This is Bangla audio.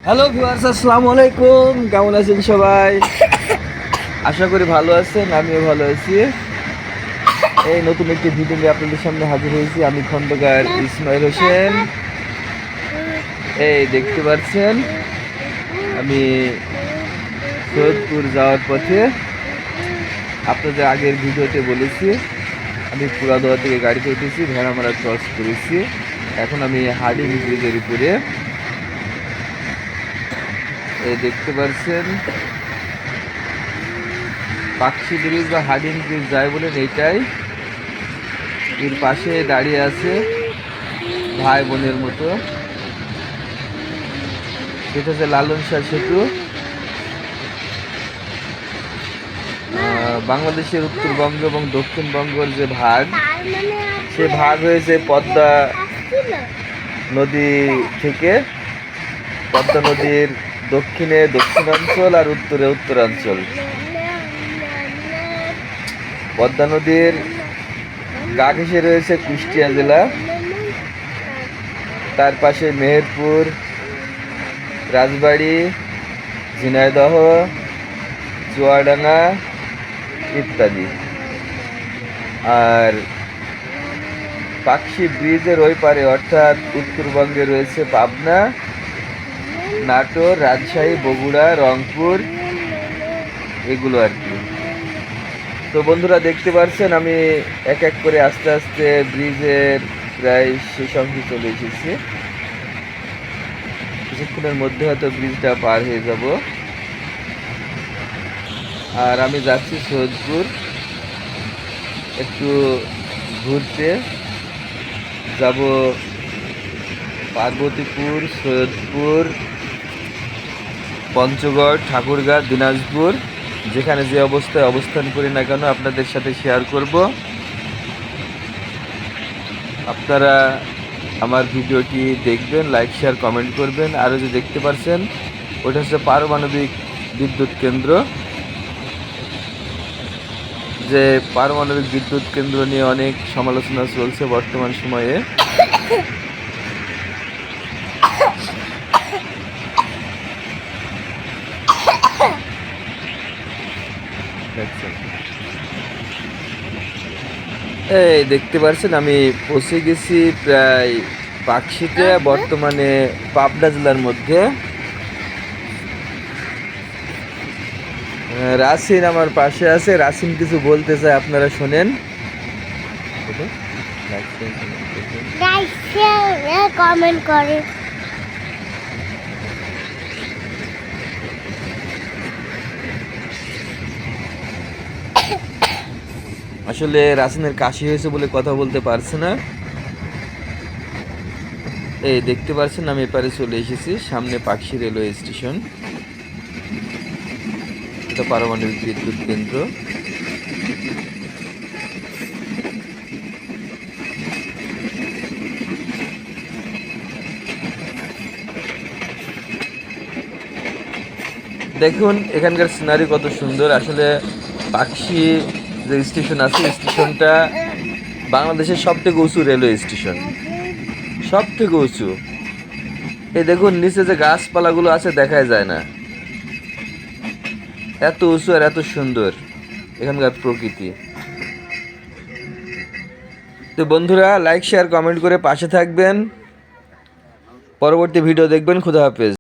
হ্যালো ভিউয়ার্স, আসসালামু আলাইকুম। কেমন আছেন সবাই? আশা করি ভালো আছেন, আমিও ভালো আছি। এই নতুন একটি ভিডিও নিয়ে আপনাদের সামনে হাজির হয়েছি। আমি খন্দকার ইসমাইল হোসেন। এই দেখতে পাচ্ছেন আমি সৈয়দপুর যাওয়ার পথে। আপনাদের আগের ভিডিওতে বলেছি আমি পুরাদোয়া থেকে গাড়িতে উঠেছি, ভেড়ামারা ক্রস করেছি। এখন আমি হার্ডিং ব্রিজের উপরে। এই দেখতে পাচ্ছেন পাকশি ব্রিজ বা হার্ডিং ব্রিজ যায় বলেন এইটাই। এর পাশে দাঁড়িয়ে আছে ভাই বোনের মতো, সেটা হচ্ছে লালন শাহ সেতু। বাংলাদেশের উত্তরবঙ্গ এবং দক্ষিণবঙ্গের যে ভাগ, সে ভাগ হয়েছে পদ্মা নদী থেকে। পদ্মা নদীর দক্ষিণে দক্ষিণাঞ্চল আর উত্তরে উত্তরাঞ্চল। পদ্মা নদীর গা ঘেঁষে রয়েছে কুষ্টিয়া জেলা, তার পাশে মেহেরপুর, রাজবাড়ী, ঝিনাইদহ, চুয়াডাঙ্গা ইত্যাদি। আর পাকশি ব্রিজের ওই পারে অর্থাৎ উত্তরবঙ্গে রয়েছে পাবনা, নাটোর, রাজশাহী, বগুড়া, রংপুর, এগুলো আর কি। তো বন্ধুরা দেখতে পাচ্ছেন আমি এক এক করে আস্তে আস্তে ব্রিজের প্রায় শেষ অংশে চলে এসেছি। কিছুক্ষণের মধ্যে হয়তো ব্রিজটা পার হয়ে যাব। আর আমি যাচ্ছি সৈয়দপুর একটু ঘুরতে যাব। পার্বতীপুর, সৈয়দপুর, পঞ্চগড়, ঠাকুরগাঁ, দিনাজপুর, যেখানে যে অবস্থায় অবস্থান করি না কেন আপনাদের সাথে শেয়ার করব। আপনারা আমার ভিডিওটি দেখবেন, লাইক শেয়ার কমেন্ট করবেন। আরও যে দেখতে পাচ্ছেন ওটা হচ্ছে পারমাণবিক বিদ্যুৎ কেন্দ্র। যে পারমাণবিক বিদ্যুৎ কেন্দ্র নিয়ে অনেক সমালোচনা চলছে বর্তমান সময়ে। এই দেখতে পাচ্ছেন আমি পৌঁছে গেছি প্রায় পাকশিতে, বর্তমানে পাবনা জেলার মধ্যে। রাসিন আমার পাশে আছে, রাসিন কিছু বলতে চাই, আপনারা শোনেন। কমেন্ট করে। আসলে রাসিনের কাশি হয়েছে বলে কথা বলতে পারছে না। এই দেখতে পাচ্ছেন আমি এপারে চলে এসেছি, সামনে পাকশি রেলওয়ে স্টেশন। এটা পারমাণবিক বিদ্যুৎ কেন্দ্র। দেখুন এখানকার সিনারি কত সুন্দর। আসলে পাকশি যে স্টেশন আছে, স্টেশনটা বাংলাদেশের সব থেকে উঁচু রেলওয়ে স্টেশন, সব থেকে উঁচু। এই দেখুন নিচে যে গাছপালাগুলো আছে দেখাই যায় না, এত উঁচু আর এত সুন্দর এখানকার প্রকৃতি। তো বন্ধুরা লাইক শেয়ার কমেন্ট করে পাশে থাকবেন, পরবর্তী ভিডিও দেখবেন। খুদা হাফেজ।